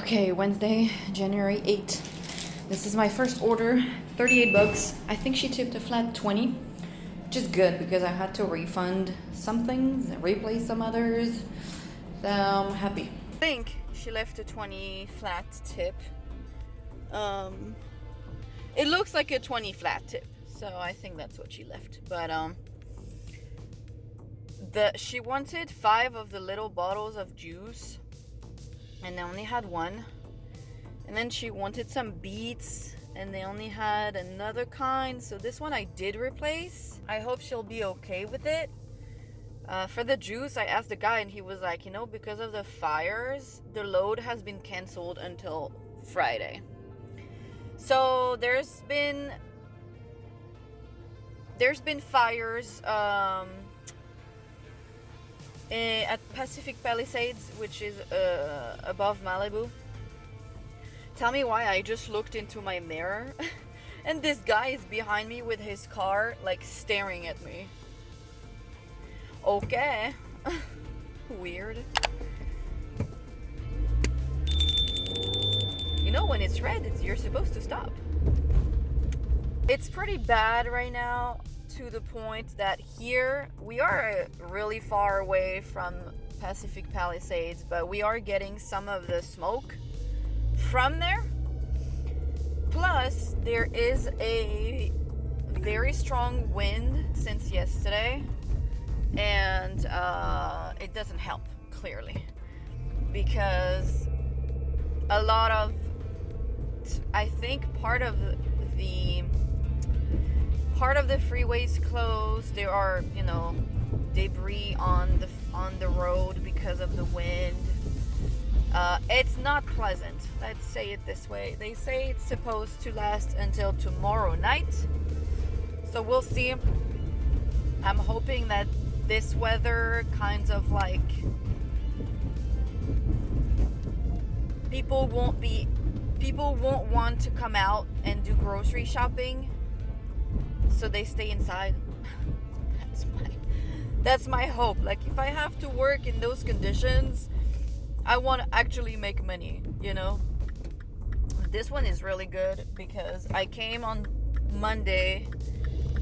Okay, Wednesday, January 8th. This is my first order, 38 bucks. I think she tipped a flat 20, which is good because I had to refund some things and replace some others. So I'm happy. I think she left a 20 flat tip. It looks like a 20 flat tip, so I think that's what she left. But she wanted 5 of the little bottles of juice, and they only had 1. And then she wanted some beets, and they only had another kind. So this one I did replace. I hope she'll be okay with it. For the juice, I asked the guy, and he was like, because of the fires, the load has been canceled until Friday. So there's been fires at Pacific Palisades, which is above Malibu. Tell me why I just looked into my mirror and this guy is behind me with his car, like, staring at me. Okay. Weird. When it's red, you're supposed to stop. It's pretty bad right now, to the point that here we are really far away from Pacific Palisades, but we are getting some of the smoke from there. Plus, there is a very strong wind since yesterday, and it doesn't help, clearly, because a lot of, I think part of the freeways closed. There are, debris on the road because of the wind. It's not pleasant. Let's say it this way. They say it's supposed to last until tomorrow night. So we'll see. I'm hoping that this weather kind of like people won't want to come out and do grocery shopping, so they stay inside. That's my hope. Like, if I have to work in those conditions, I want to actually make money, This one is really good because I came on Monday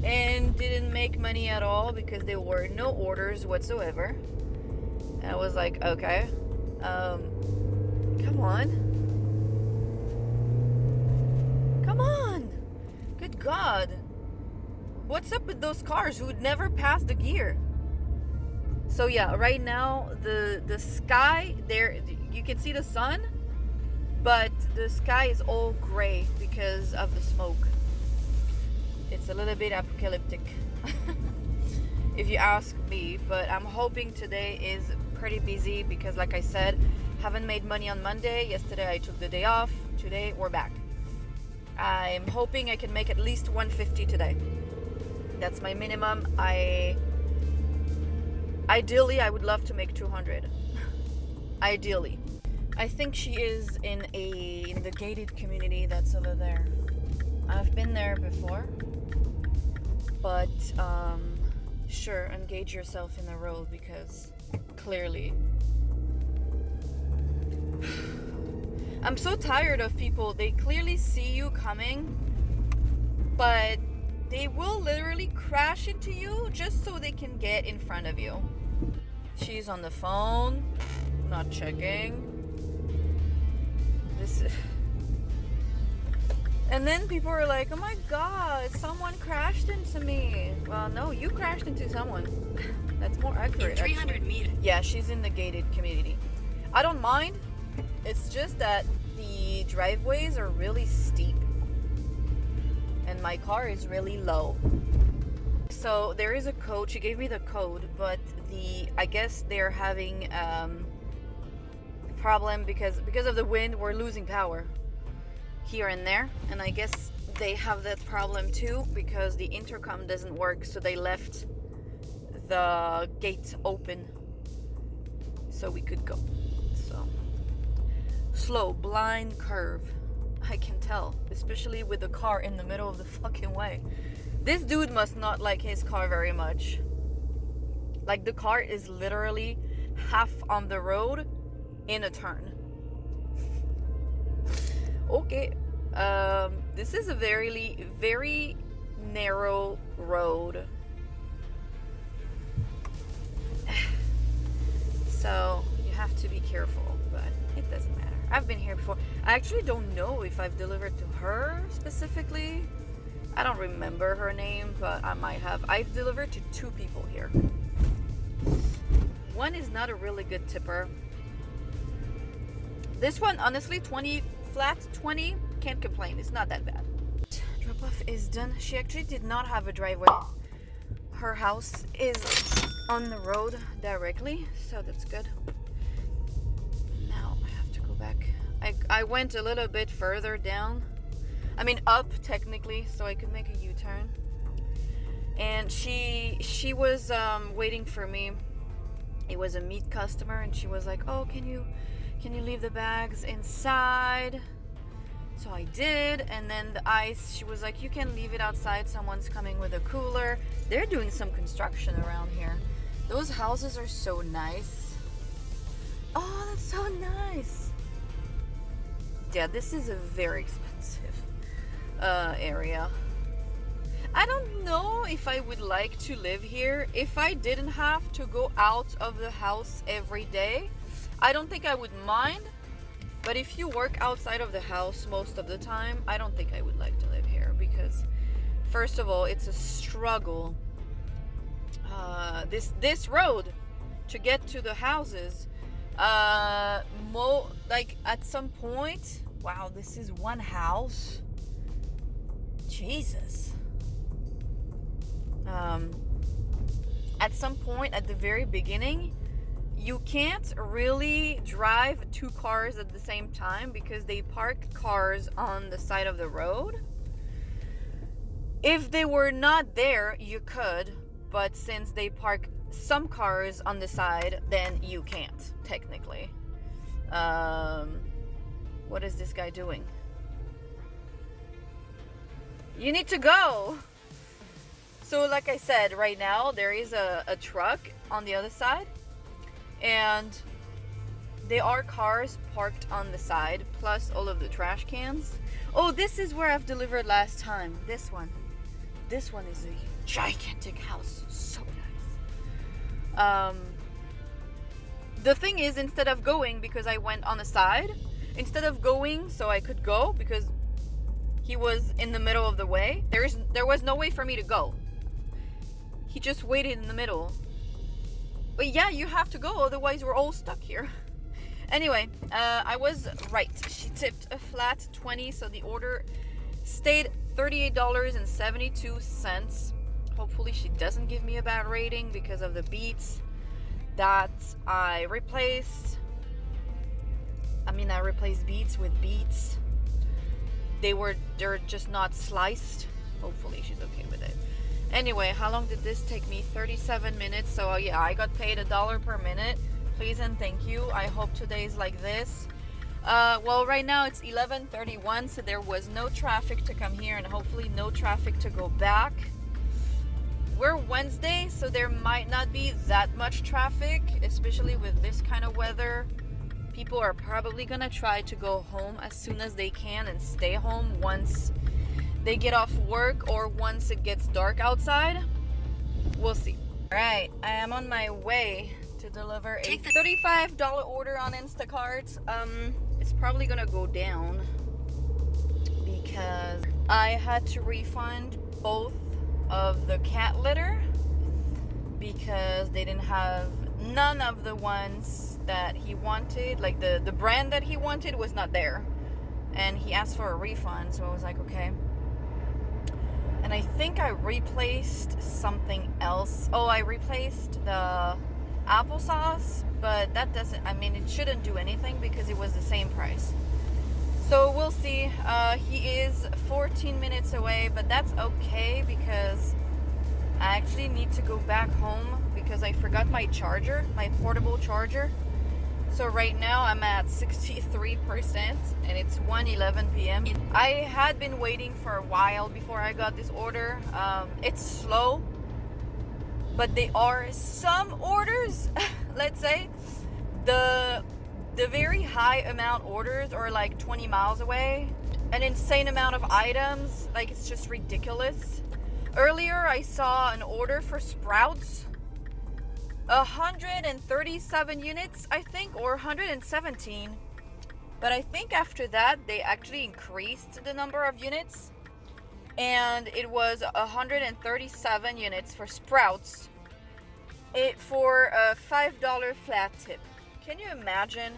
and didn't make money at all because there were no orders whatsoever. And I was like, okay, come on. Good God. What's up with those cars who would never pass the gear? So yeah, right now the sky there, you can see the sun, but the sky is all gray because of the smoke. It's a little bit apocalyptic if you ask me, but I'm hoping today is pretty busy because, like I said, haven't made money on Monday. Yesterday I took the day off. Today we're back. I'm hoping I can make at least 150 today. That's my minimum. Ideally, I would love to make 200. Ideally. I think she is in the gated community that's over there. I've been there before. But, sure, engage yourself in the road because clearly I'm so tired of people. They clearly see you coming, but they will literally crash into you just so they can get in front of you. She's on the phone, not checking. And then people are like, oh my God, someone crashed into me. Well, no, you crashed into someone. That's more accurate. In 300 meters. Yeah, she's in the gated community. I don't mind. It's just that the driveways are really steep and my car is really low. So there is a code. She gave me the code, but I guess they're having a problem because of the wind. We're losing power here and there, and I guess they have that problem too because the intercom doesn't work, so they left the gate open so we could go. So slow, blind curve. I can tell, especially with the car in the middle of the fucking way. This dude must not like his car very much. Like, the car is literally half on the road in a turn. Okay, this is a very narrow road. So you have to be careful, but it doesn't matter. I've been here before. I actually don't know if I've delivered to her specifically. I don't remember her name, but I might have. I've delivered to 2 people here. One is not a really good tipper. This one, honestly, 20 flat, 20, can't complain. It's not that bad. Drop off is done. She actually did not have a driveway. Her house is on the road directly, so that's good. Now I have to go back. I went a little bit further down. I mean up technically, so I could make a U-turn. And she was waiting for me. It was a meat customer, and she was like, "Oh, can you leave the bags inside?" So I did, and then the ice, she was like, "You can leave it outside. Someone's coming with a cooler." They're doing some construction around here. Those houses are so nice. Oh, that's so nice. Yeah, this is a very expensive area. I don't know if I would like to live here. If I didn't have to go out of the house every day, I don't think I would mind. But if you work outside of the house most of the time, I don't think I would like to live here, because first of all, it's a struggle. This road to get to the houses, like at some point, wow, this is one house. Jesus. At some point at the very beginning, you can't really drive 2 cars at the same time because they park cars on the side of the road. If they were not there, you could, but since they park some cars on the side, then you can't, technically. What is this guy doing? You need to go! So like I said, right now there is a truck on the other side, and there are cars parked on the side, plus all of the trash cans. Oh, this is where I've delivered last time. This one is a gigantic house. So nice. The thing is, instead of going, because I went on the side, instead of going so I could go, because he was in the middle of the way, there was no way for me to go. He just waited in the middle. But yeah, you have to go, otherwise we're all stuck here. Anyway, I was right. She tipped a flat 20, so the order stayed $38.72. Hopefully she doesn't give me a bad rating because of the beets that I replaced. I replaced beets with beets. They're just not sliced. Hopefully she's okay with it. Anyway, how long did this take me? 37 minutes. So yeah, I got paid $1 per minute. Please and thank you. I hope today's like this. Well, right now it's 11:31, so there was no traffic to come here, and hopefully no traffic to go back. We're Wednesday, so there might not be that much traffic, especially with this kind of weather. People are probably gonna try to go home as soon as they can and stay home once they get off work or once it gets dark outside. We'll see. All right, I am on my way to deliver a $35 order on Instacart. It's probably gonna go down because I had to refund both of the cat litter because they didn't have none of the ones that he wanted. Like the brand that he wanted was not there, and he asked for a refund, so I was like, okay. And I think I replaced something else. Oh, I replaced the applesauce, but that doesn't, it shouldn't do anything because it was the same price. So we'll see. He is 14 minutes away, but that's okay because I actually need to go back home because I forgot my charger, my portable charger. So right now I'm at 63% and it's 1:11 p.m. I had been waiting for a while before I got this order. It's slow, but there are some orders, let's say, the the very high amount orders are like 20 miles away. An insane amount of items. Like, it's just ridiculous. Earlier, I saw an order for Sprouts. 137 units, I think, or 117. But I think after that, they actually increased the number of units. And it was 137 units for Sprouts. For a $5 flat tip. Can you imagine?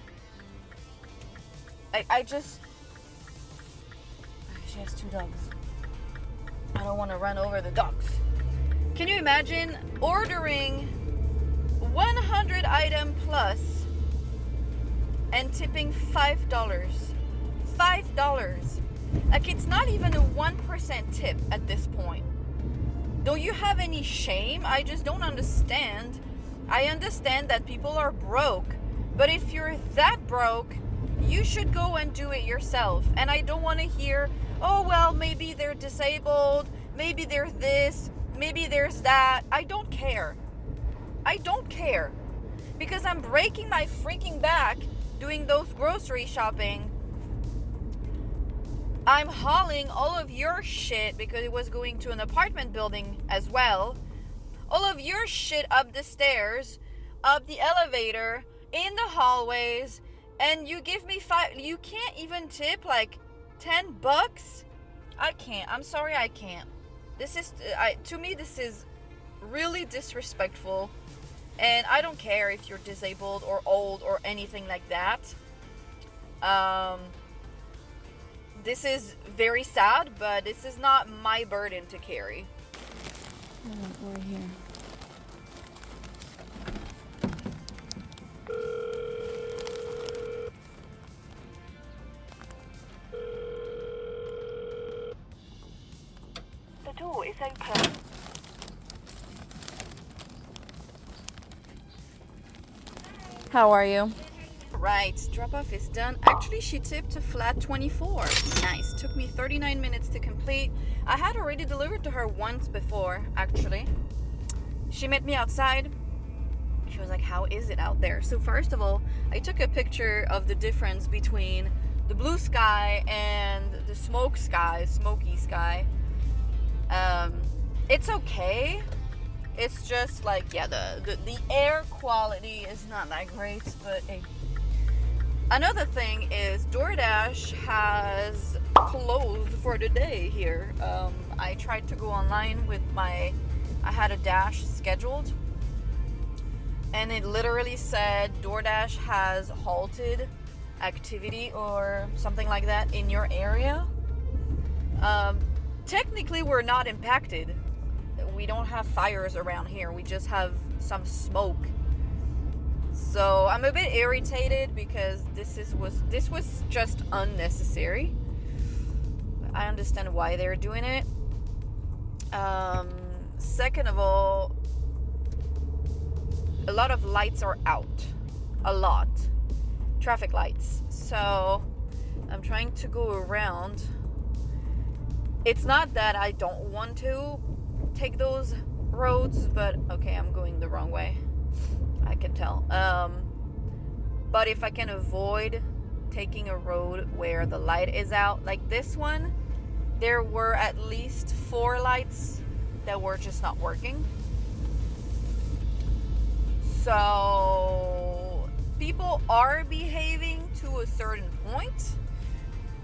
She has 2 dogs. I don't want to run over the dogs. Can you imagine ordering 100 item plus and tipping $5? $5. Like, it's not even a 1% tip at this point. Don't you have any shame? I just don't understand. I understand that people are broke, but if you're that broke, you should go and do it yourself. And I don't want to hear, oh, well, maybe they're disabled, maybe there's this, maybe there's that. I don't care. I don't care. Because I'm breaking my freaking back doing those grocery shopping. I'm hauling all of your shit, because it was going to an apartment building as well. All of your shit up the stairs, up the elevator, in the hallways, and you give me you can't even tip like $10? I can't. I'm sorry, I can't. This is, to me, this is really disrespectful. And I don't care if you're disabled or old or anything like that. This is very sad, but this is not my burden to carry. We're here. The door is open. How are you? Right, drop-off is done. Actually, she tipped a flat 24. Nice. Took me 39 minutes to complete. I had already delivered to her once before, actually. She met me outside. She was like, how is it out there? So first of all, I took a picture of the difference between the blue sky and the smoky sky. It's okay. It's just like, yeah, the air quality is not that great, but hey. Another thing is Doordash has closed for the day here. I tried to go online with I had a dash scheduled, and it literally said Doordash has halted activity or something like that in your area. Technically, we're not impacted. We don't have fires around here. We just have some smoke. So I'm a bit irritated because this was just unnecessary. I understand why they're doing it. Second of all, a lot of lights are out. A lot. Traffic lights. So I'm trying to go around. It's not that I don't want to take those roads, but okay, I'm going the wrong way. I can tell. But if I can avoid taking a road where the light is out, like this one, there were at least 4 lights that were just not working. So people are behaving to a certain point,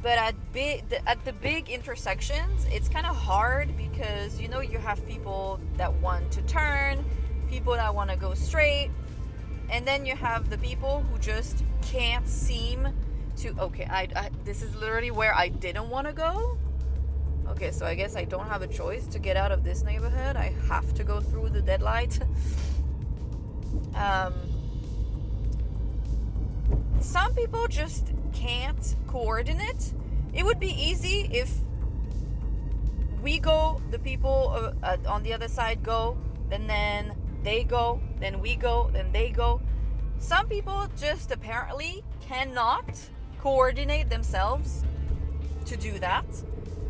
but at the big intersections, it's kind of hard because, you know, you have people that want to turn, people that want to go straight, and then you have the people who just can't seem to, okay, this is literally where I didn't want to go. Okay, so I guess I don't have a choice to get out of this neighborhood. I have to go through the dead light. Some people just can't coordinate. It would be easy if we go, the people on the other side go, and then they go, then we go, then they go. Some people just apparently cannot coordinate themselves to do that.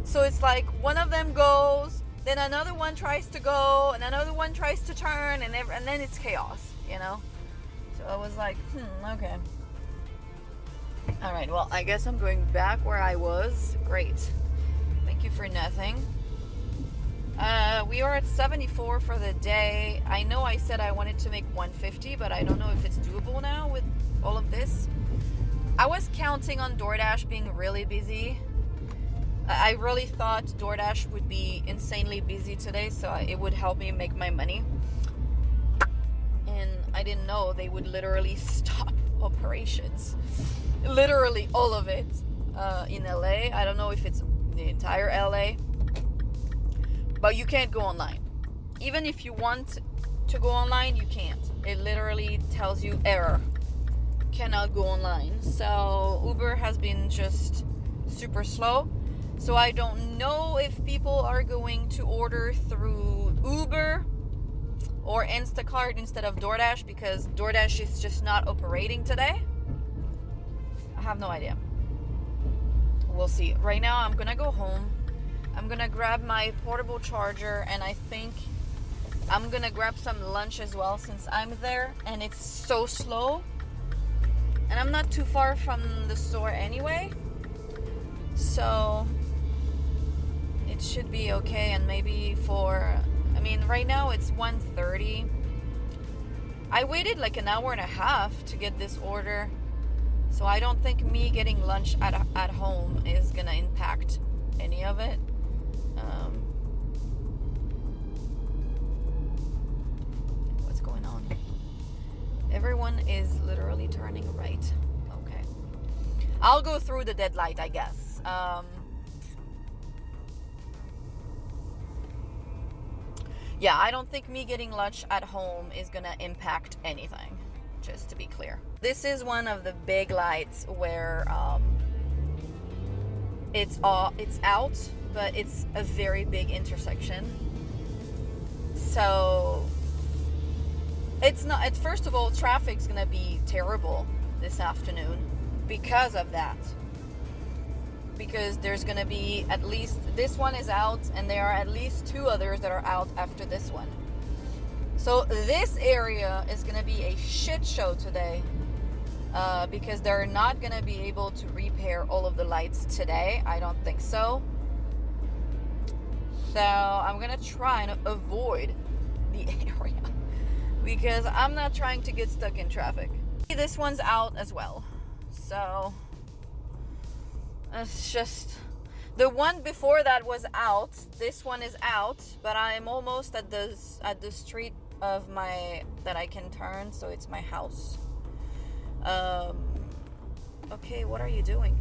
So it's like one of them goes, then another one tries to go, and another one tries to turn, and then it's chaos, you know? So I was like, okay. All right, well, I guess I'm going back where I was. Great. Thank you for nothing. We are at 74 for the day. I know I said I wanted to make 150, but I don't know if it's doable now with all of this. I was counting on Doordash being really busy. I really thought Doordash would be insanely busy today, so it would help me make my money. And I didn't know they would literally stop operations. Literally all of it in LA. I don't know if it's the entire LA. But you can't go online. Even if you want to go online, you can't. It literally tells you error. Cannot go online. So Uber has been just super slow. So I don't know if people are going to order through Uber or Instacart instead of Doordash, because Doordash is just not operating today. I have no idea. We'll see. Right now I'm gonna go home. I'm gonna grab my portable charger, and I think I'm gonna grab some lunch as well since I'm there and it's so slow. And I'm not too far from the store anyway, so it should be okay. And maybe right now it's 1:30. I waited like an hour and a half to get this order, so I don't think me getting lunch at home is gonna impact any of it. What's going on? Everyone is literally turning right. Okay. I'll go through the dead light, I guess. Yeah, I don't think me getting lunch at home is gonna impact anything, just to be clear. This is one of the big lights where it's out, but it's a very big intersection. So it's not, first of all, traffic's gonna be terrible this afternoon because of that. Because there's gonna be at least, this one is out, and there are at least two others that are out after this one. So this area is gonna be a shit show today, because they're not gonna be able to repair all of the lights today. I don't think so. So I'm gonna try and avoid the area because I'm not trying to get stuck in traffic. This one's out as well, so it's just, the one before that was out. This one is out, but I'm almost at the street of that I can turn, so it's my house. Okay, what are you doing?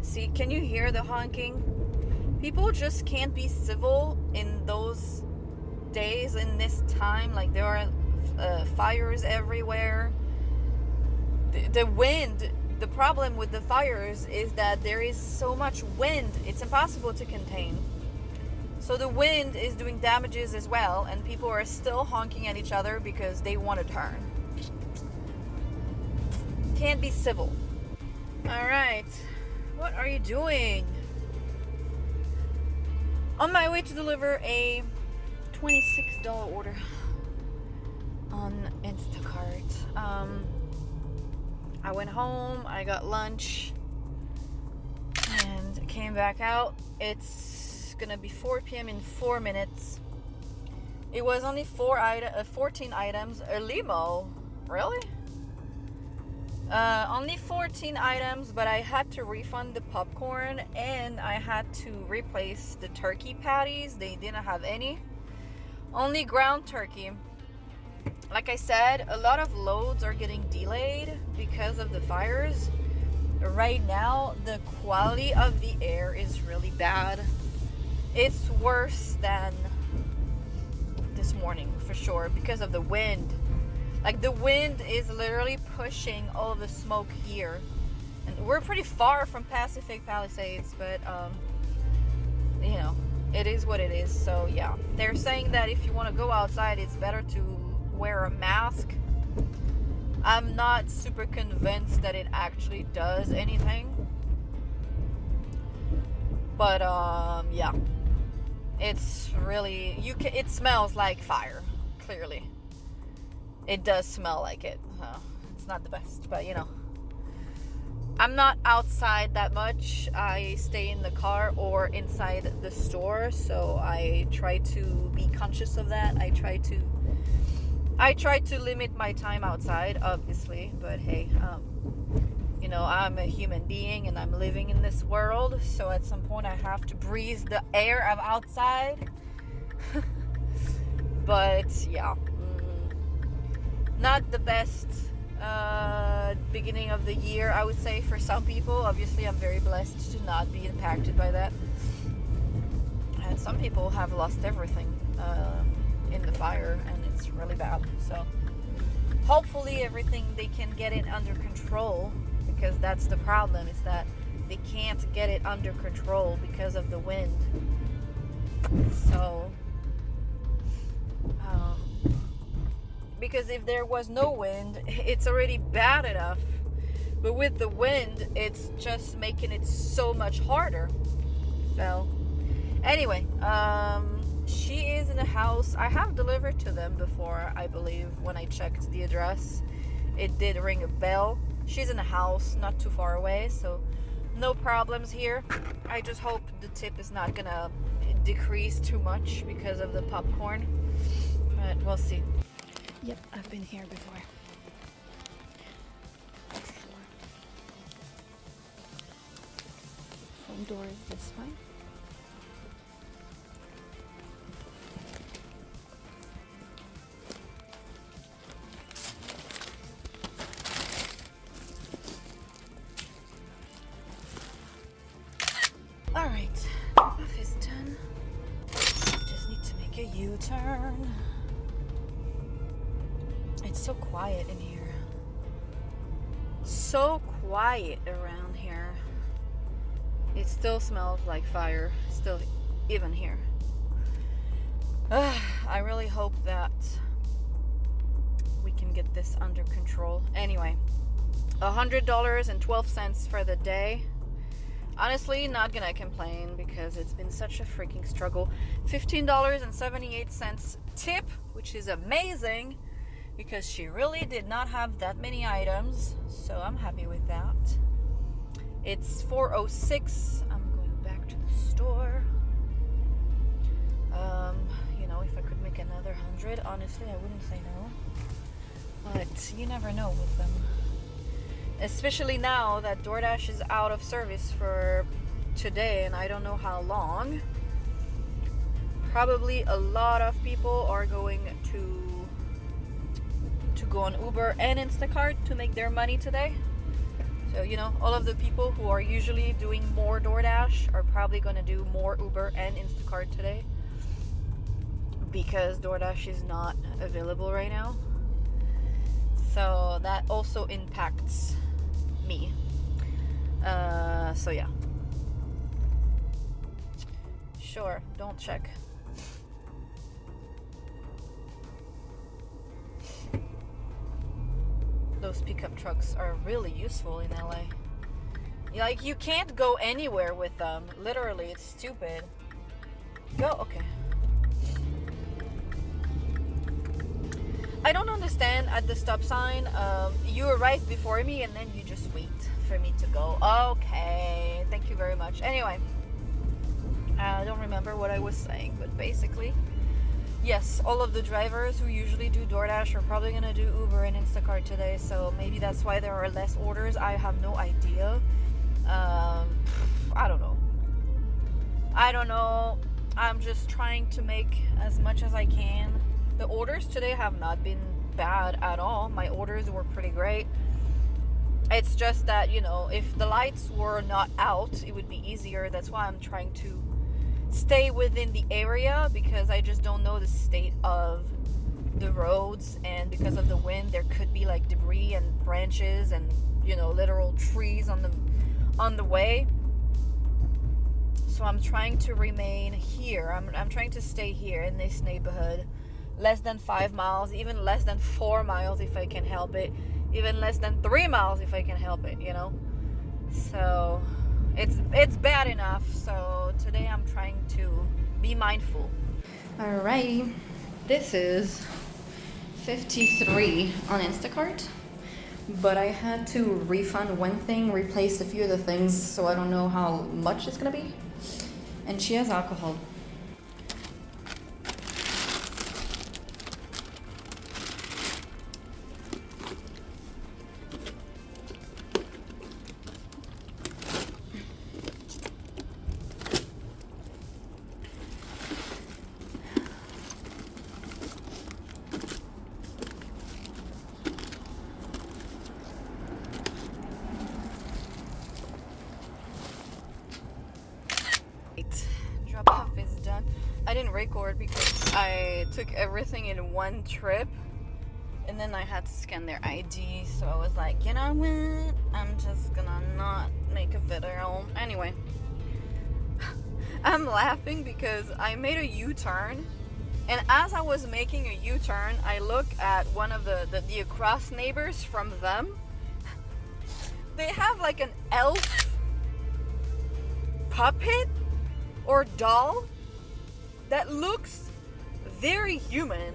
See, can you hear the honking? People just can't be civil in those days, in this time. Like, there are fires everywhere. The wind, the problem with the fires is that there is so much wind, it's impossible to contain. So the wind is doing damages as well, and people are still honking at each other because they want to turn. Can't be civil. All right, what are you doing? On my way to deliver a $26 order on Instacart. I went home, I got lunch, and came back out. It's gonna be 4 p.m. in 4 minutes. It was only 14 items. A limo? Really? Only 14 items, but I had to refund the popcorn, and I had to replace the turkey patties. They didn't have any. Only ground turkey. Like I said, a lot of loads are getting delayed because of the fires. Right now, the quality of the air is really bad. It's worse than this morning, for sure, because of the wind. Like, the wind is literally pushing all of the smoke here. And we're pretty far from Pacific Palisades, but, you know, it is what it is. So, yeah. They're saying that if you want to go outside, it's better to wear a mask. I'm not super convinced that it actually does anything. But, yeah. It's really, it smells like fire, clearly. It does smell like it. It's not the best, but you know. I'm not outside that much. I stay in the car or inside the store, so I try to be conscious of that. I try to limit my time outside, obviously, but hey, you know, I'm a human being and I'm living in this world, so at some point I have to breathe the air of outside. But yeah, not the best beginning of the year, I would say, for some people. Obviously, I'm very blessed to not be impacted by that, and some people have lost everything in the fire, and it's really bad. So hopefully everything, they can get it under control, because that's the problem, is that they can't get it under control because of the wind. So because if there was no wind, it's already bad enough, but with the wind, it's just making it so much harder. So anyway, she is in a house. I have delivered to them before, I believe. When I checked the address, it did ring a bell. She's in a house not too far away, so no problems here. I just hope the tip is not gonna decrease too much because of the popcorn, but we'll see. Yep, I've been here before. Front door is this way. Alright, off is done. Just need to make a U-turn. It's so quiet in here. So quiet around here. It still smells like fire. Still, even here. I really hope that we can get this under control. Anyway, $100.12 for the day. Honestly, not gonna complain because it's been such a freaking struggle. $15.78 tip, which is amazing, because she really did not have that many items, so I'm happy with that. It's 4:06. I'm going back to the store. You know, if I could make another 100, honestly, I wouldn't say no. But you never know with them. Especially now that Doordash is out of service for today, and I don't know how long. Probably a lot of people are going to go on Uber and Instacart to make their money today. So, you know, all of the people who are usually doing more Doordash are probably going to do more Uber and Instacart today, because Doordash is not available right now. So that also impacts me. So yeah. Sure, don't check. Those pickup trucks are really useful in LA. Like, you can't go anywhere with them. Literally, it's stupid. Go, okay. I don't understand at the stop sign. You arrive before me and then you just wait for me to go. Okay, thank you very much. Anyway, I don't remember what I was saying, but basically, yes, all of the drivers who usually do Doordash are probably gonna do Uber and Instacart today, so maybe that's why there are less orders. I have no idea. I don't know. I'm just trying to make as much as I can. The orders today have not been bad at all. My orders were pretty great. It's just that, you know, if the lights were not out, it would be easier. That's why I'm trying to stay within the area, because I just don't know the state of the roads, and because of the wind there could be like debris and branches and, you know, literal trees on the way. So I'm trying to remain here. I'm trying to stay here in this neighborhood. Less than 5 miles, even less than 4 miles if I can help it, even less than 3 miles if I can help it, you know. So it's bad enough. So today I'm trying to be mindful. Alrighty, this is 53 on Instacart. but I had to refund one thing, replace a few of the things, so I don't know how much it's gonna be. And she has alcohol. Drop off is done. I didn't record because I took everything in one trip and then I had to scan their ID, so I was like, you know what, I'm just gonna not make a video. Anyway, I'm laughing because I made a U-turn, and as I was making a U-turn, I look at one of the across neighbors from them. They have like an elf puppet or doll that looks very human,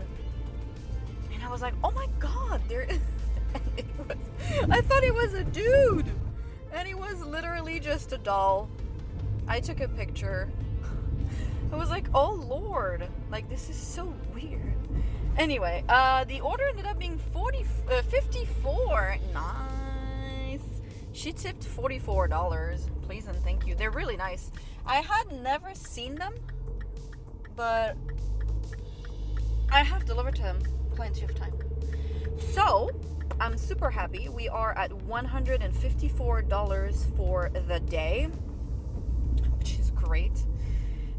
and I was like, oh my god, I thought it was a dude, and it was literally just a doll. I took a picture. I was like, oh lord, like this is so weird. Anyway, the order ended up being 54. Nice. She tipped $44. Please and thank you. They're really nice. I had never seen them, but I have delivered to them plenty of time. So, I'm super happy. We are at $154 for the day, which is great.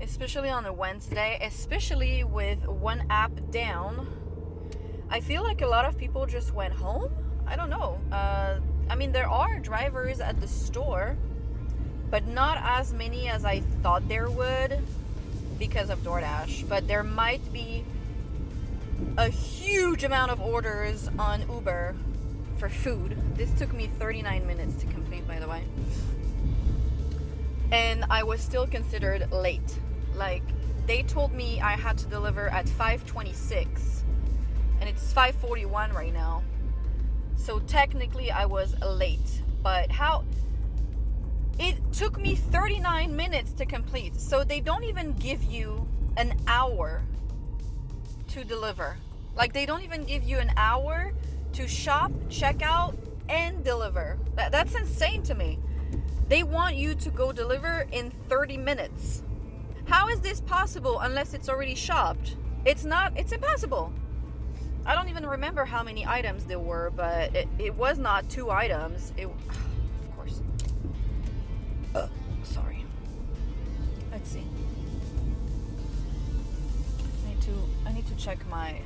Especially on a Wednesday, especially with one app down. I feel like a lot of people just went home. I don't know. I mean, there are drivers at the store, but not as many as I thought there would because of Doordash. But there might be a huge amount of orders on Uber for food. This took me 39 minutes to complete, by the way. And I was still considered late. Like, they told me I had to deliver at 5:26, and it's 5:41 right now. So technically I was late, but it took me 39 minutes to complete. So they don't even give you an hour to deliver. Like, they don't even give you an hour to shop, check out, and deliver. That's insane to me. They want you to go deliver in 30 minutes. How is this possible unless it's already shopped? It's impossible. I don't even remember how many items there were, but it was not 2 items. Of course. Sorry. Let's see. I need to check my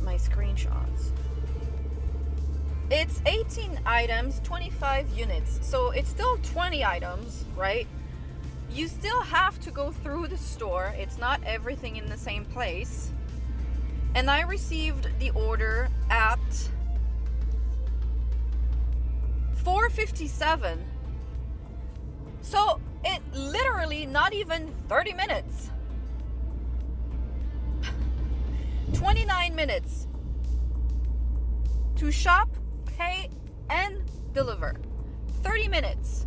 screenshots. It's 18 items, 25 units. So it's still 20 items, right? You still have to go through the store. It's not everything in the same place. And I received the order at 4:57. So it literally not even 30 minutes. 29 minutes to shop, pay, and deliver. 30 minutes.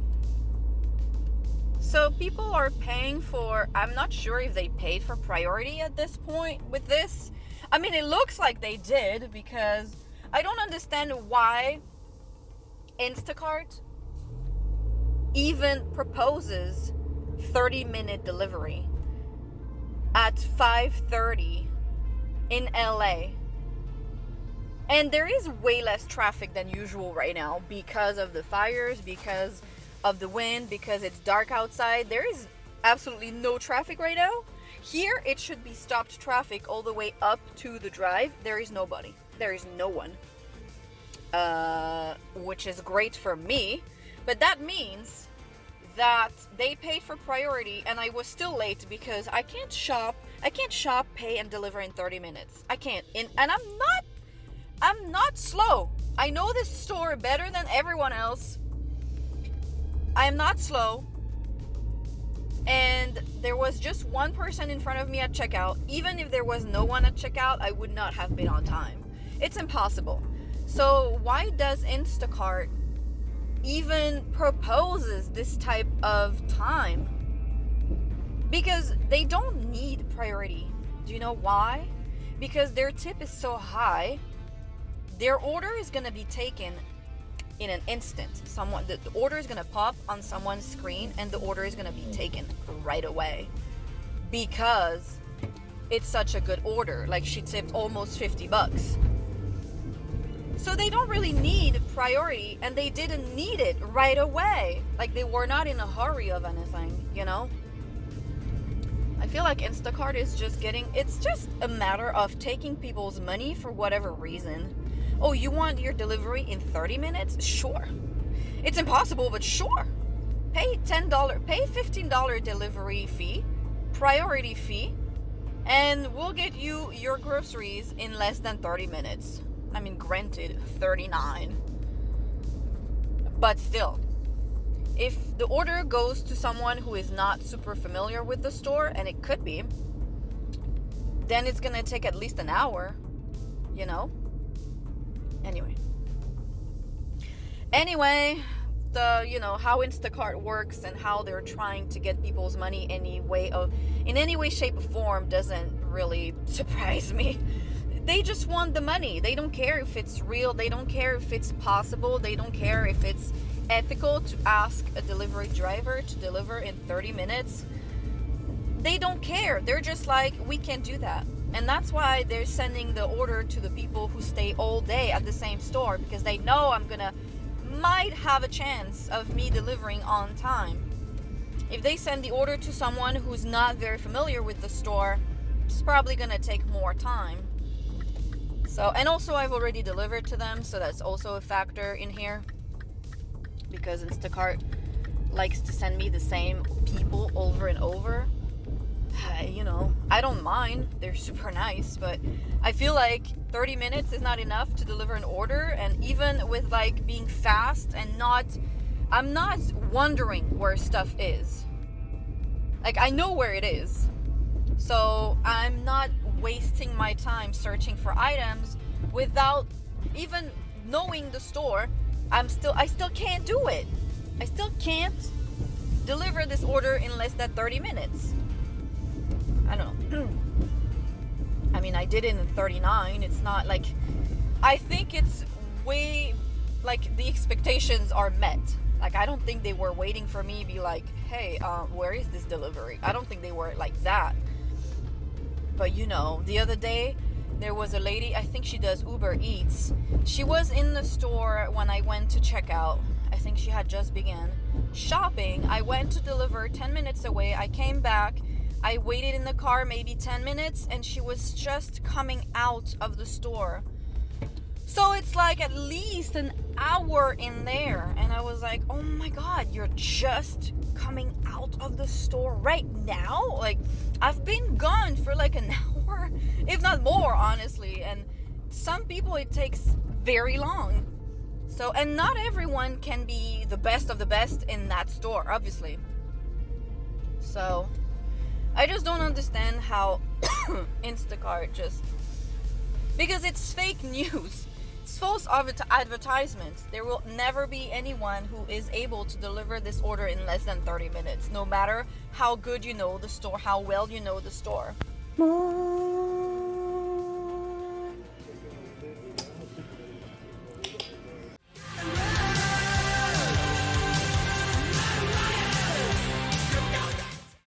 So people are paying for, I'm not sure if they paid for priority at this point with this. I mean, it looks like they did, because I don't understand why Instacart even proposes 30-minute delivery at 5:30 in LA. And there is way less traffic than usual right now because of the fires, because of the wind, because it's dark outside. There is absolutely no traffic right now. Here, it should be stopped traffic all the way up to the drive. There is nobody. There is no one. Which is great for me. But that means that they paid for priority and I was still late because I can't shop, pay, and deliver in 30 minutes. I can't. And I'm not slow. I know this store better than everyone else. I am not slow. And there was just one person in front of me at checkout. Even if there was no one at checkout, I would not have been on time. It's impossible. So why does Instacart even proposes this type of time? Because they don't need priority. Do you know why? Because their tip is so high, their order is going to be taken in an instant. The order is going to pop on someone's screen and the order is going to be taken right away because it's such a good order. Like, she tipped almost $50. So they don't really need priority, and they didn't need it right away. Like, they were not in a hurry of anything, you know? I feel like Instacart is it's just a matter of taking people's money for whatever reason. Oh, you want your delivery in 30 minutes? Sure. It's impossible, but sure. Pay $15 delivery fee, priority fee, and we'll get you your groceries in less than 30 minutes. I mean, granted, 39. But still, if the order goes to someone who is not super familiar with the store, and it could be, then it's gonna take at least an hour, you know? Anyway, how Instacart works and how they're trying to get people's money in any way, shape, or form doesn't really surprise me. They just want the money. They don't care if it's real. They don't care if it's possible. They don't care if it's ethical to ask a delivery driver to deliver in 30 minutes. They don't care. They're just like, we can't do that. And that's why they're sending the order to the people who stay all day at the same store, because they know might have a chance of me delivering on time. If they send the order to someone who's not very familiar with the store, it's probably gonna take more time. So, and also I've already delivered to them, so that's also a factor in here, because Instacart likes to send me the same people over and over. I don't mind. They're super nice, but I feel like 30 minutes is not enough to deliver an order. And even with like being fast and I'm not wondering where stuff is. Like, I know where it is. So I'm not wasting my time searching for items without even knowing the store. I still can't do it. I still can't deliver this order in less than 30 minutes. I don't know. I mean, I did it in 39. It's not like, I think it's way, like, the expectations are met. Like, I don't think they were waiting for me to be like, hey, where is this delivery? I don't think they were like that. But the other day, there was a lady, I think she does UberEATS. She was in the store when I went to check out. I think she had just begun shopping. I went to deliver 10 minutes away. I came back. I waited in the car maybe 10 minutes, and she was just coming out of the store. So it's like at least an hour in there. And I was like, oh my God, you're just coming out of the store right now? Like, I've been gone for like an hour, if not more, honestly. And some people, it takes very long. So, and not everyone can be the best of the best in that store, obviously. So, I just don't understand how Instacart because it's fake news. It's false advertisements. There will never be anyone who is able to deliver this order in less than 30 minutes, no matter how good you know the store, how well you know the store.